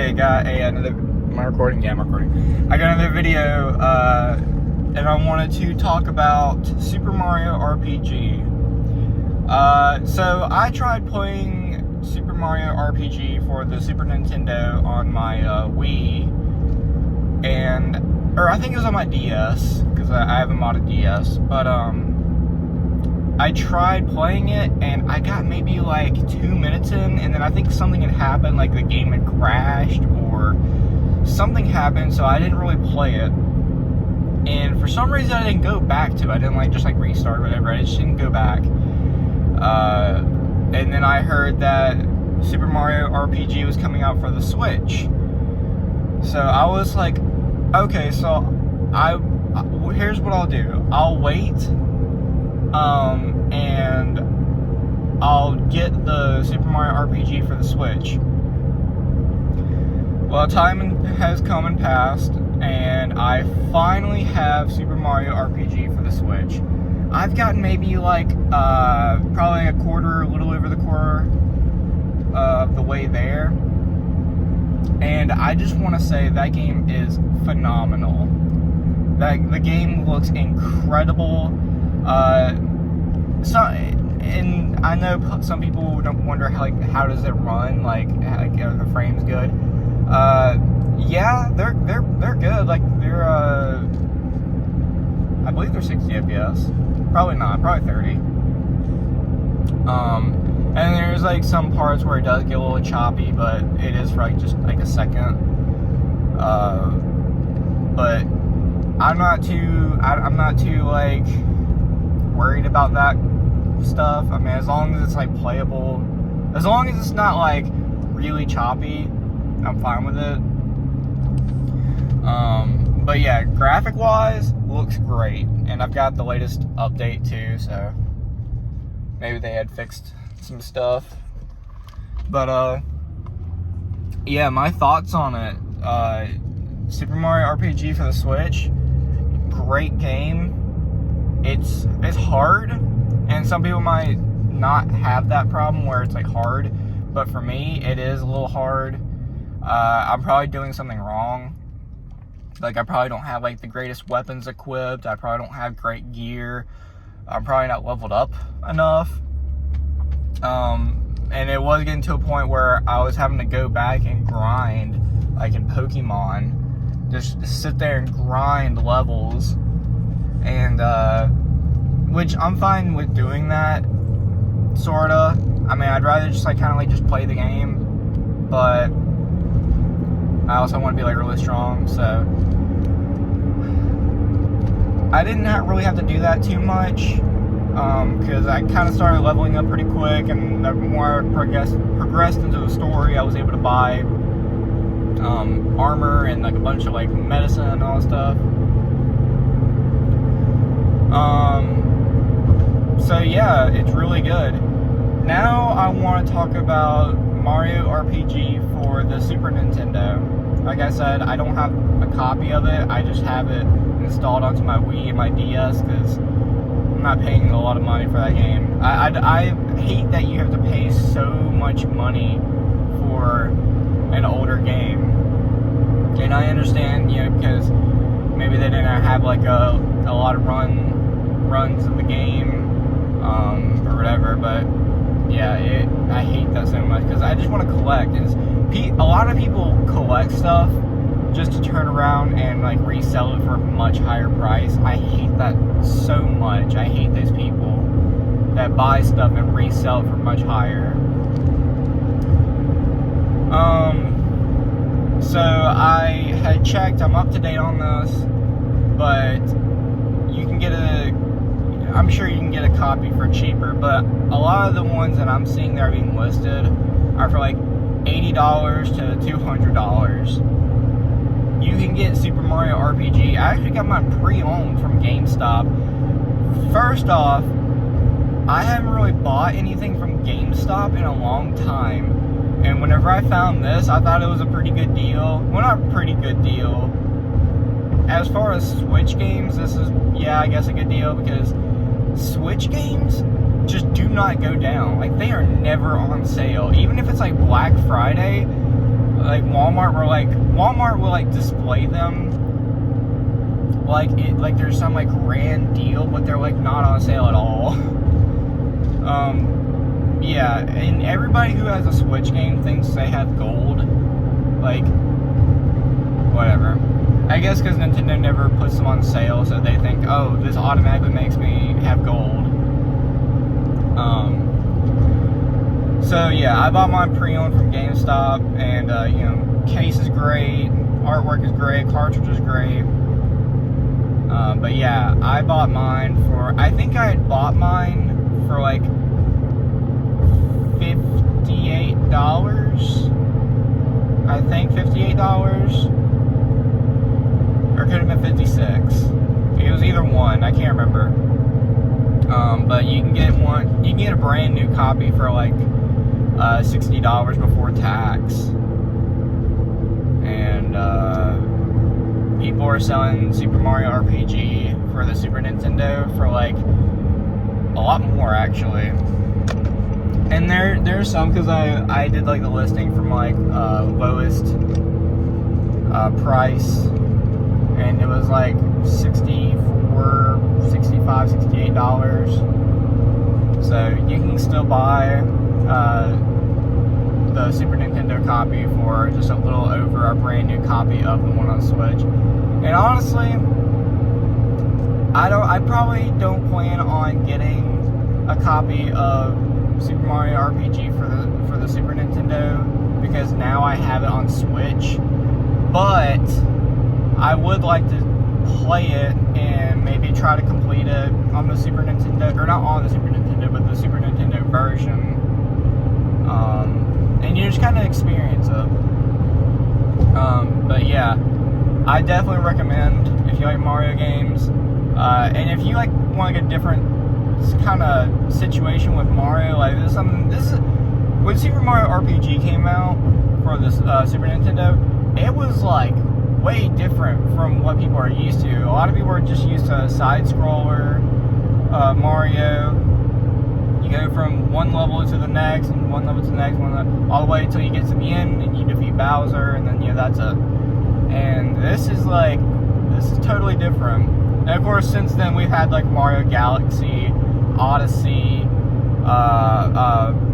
today I got another. Am I recording? Yeah, I'm recording. I got another video, and I wanted to talk about Super Mario RPG. So I tried playing Super Mario RPG for the Super Nintendo on my Wii, or I think it was on my DS, because I have a modded DS, but I tried playing it, and I got maybe like 2 minutes in, and then I think something had happened, like the game had crashed, or something happened, so I didn't really play it. And for some reason, I didn't go back to it. I didn't just restart or whatever. I just didn't go back. And then I heard that Super Mario RPG was coming out for the Switch. So I was like, okay, so here's what I'll do. I'll wait, and I'll get the Super Mario RPG for the Switch. Well, time has come and passed, and I finally have Super Mario RPG for the Switch. I've gotten maybe probably a little over the quarter of the way there. And I just want to say that game is phenomenal. The game looks incredible. And I know some people don't wonder how does it run? Are the frames good? Yeah, they're good. I believe they're 60 FPS. Probably not. Probably 30. And there's some parts where it does get a little choppy, but it is for just a second. But I'm not too worried about that stuff. I mean, as long as it's playable, as long as it's not really choppy, I'm fine with it. But yeah, graphic wise, looks great, and I've got the latest update too, so maybe they had fixed some stuff. But yeah, my thoughts on it. Super Mario RPG for the Switch, great game. It's hard, and some people might not have that problem where it's hard, but for me, it is a little hard. I'm probably doing something wrong. I probably don't have the greatest weapons equipped. I probably don't have great gear. I'm probably not leveled up enough. And it was getting to a point where I was having to go back and grind, in Pokemon. Just sit there and grind levels. And, which I'm fine with doing that, sorta. I mean, I'd rather just just play the game, but I also want to be really strong, so I didn't really have to do that too much, because I kind of started leveling up pretty quick, and the more I progressed into the story, I was able to buy armor and a bunch of medicine and all that stuff. So yeah, it's really good. Now I want to talk about Mario RPG for the Super Nintendo. Like I said, I don't have a copy of it. I just have it installed onto my Wii and my DS because I'm not paying a lot of money for that game. I hate that you have to pay so much money for an older game. And I understand, because maybe they didn't have a lot of runs of the game, or whatever, but yeah, I hate that so much because I just want to collect. A lot of people collect stuff just to turn around and resell it for a much higher price. I hate that so much. I hate those people that buy stuff and resell it for much higher. So I had checked. I'm up to date on this, but you can get I'm sure you can get a copy for cheaper, but a lot of the ones that I'm seeing that are being listed are for $80 to $200. You can get Super Mario RPG. I actually got mine pre-owned from GameStop. First off, I haven't really bought anything from GameStop in a long time, and whenever I found this, I thought it was a pretty good deal. Well, not a pretty good deal. As far as Switch games, this is, yeah, I guess a good deal, because Switch games just do not go down. They are never on sale. Even if it's Black Friday, like Walmart will like display them like there's some like grand deal, but they're like not on sale at all. Yeah, and everybody who has a Switch game thinks they have gold. Like, whatever. I guess because Nintendo never puts them on sale, so they think, oh, this automatically makes me have gold. So yeah, I bought mine pre-owned from GameStop, and you know, case is great, artwork is great, cartridge is great. But yeah, I bought mine for, I think I had bought mine for like $58. I think $58. Or it could have been 56. It was either one, I can't remember. But you can get one, you can get a brand new copy for like $60 before tax. And people are selling Super Mario RPG for the Super Nintendo for like a lot more actually. And there's some, because I did like the listing from like lowest price, and it was like $64, $65, $68. So you can still buy the Super Nintendo copy for just a little over a brand new copy of the one on Switch. And honestly, I probably don't plan on getting a copy of Super Mario RPG for the Super Nintendo, because now I have it on Switch. But I would like to play it and maybe try to complete it on the Super Nintendo, or not on the Super Nintendo, but the Super Nintendo version. And you just kind of experience it. But yeah, I definitely recommend if you like Mario games, and if you like want like a different kind of situation with Mario, like this is when Super Mario RPG came out for this Super Nintendo, it was like way different from what people are used to. A lot of people are just used to a side scroller Mario. You go from one level to the next, and one level to the next, all the way until you get to the end and you defeat Bowser, and then that's it. And this is totally different. And of course, since then we've had like Mario Galaxy, Odyssey,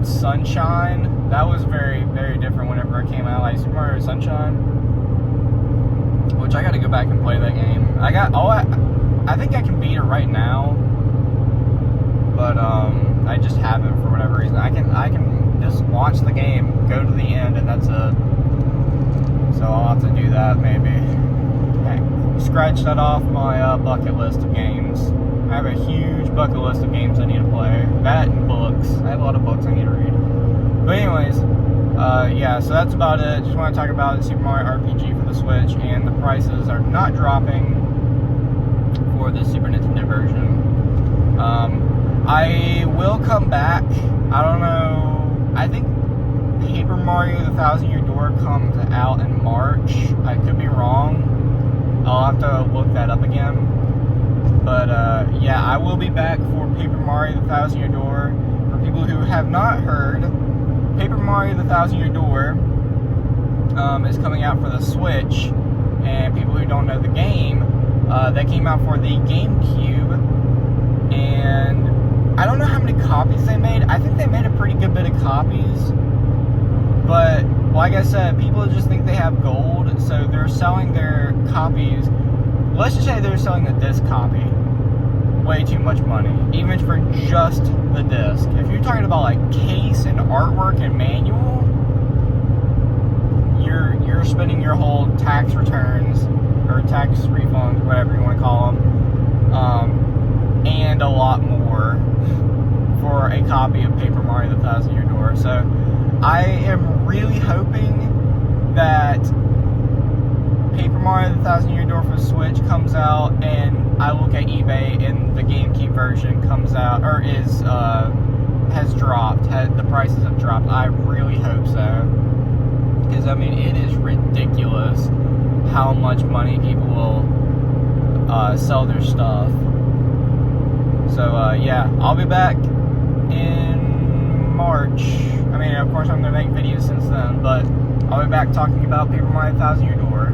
Sunshine. That was very, very different whenever it came out, like Super Mario Sunshine, which I got to go back and play that game. I think I can beat it right now, but I just haven't for whatever reason. I can just launch the game, go to the end, and that's it. So I'll have to do that maybe. Okay. Scratch that off my bucket list of games. I have a huge bucket list of games I need to play. That and books. I have a lot of books I need to read. But anyways, yeah, so that's about it. Just want to talk about Super Mario RPG for the Switch, and the prices are not dropping for the Super Nintendo version. I will come back. I don't know. I think Paper Mario The 1,000-Year Door comes out in March. I could be wrong. I'll have to look that up again. But yeah, I will be back for Paper Mario The 1,000-Year Door. For people who have not heard, Paper Mario The 1,000-Year Door is coming out for the Switch. And people who don't know the game, that came out for the GameCube. And I don't know how many copies they made. I think they made a pretty good bit of copies. But like I said, people just think they have gold, so they're selling their copies. Let's just say they're selling the disc copy. Way too much money, even for just the disc. If you're talking about like case and artwork and manual, you're spending your whole tax returns or tax refunds, whatever you want to call them, and a lot more for a copy of Paper Mario The 1,000-Year Door. So I am really hoping that Paper Mario The 1,000-Year Door for Switch comes out, and I look at eBay and the GameCube version comes out, or has dropped. The prices have dropped. I really hope so, because I mean, it is ridiculous how much money people will sell their stuff. So yeah, I'll be back in March. I mean, of course, I'm gonna make videos since then, but I'll be back talking about Paper Mario Thousand Year Door.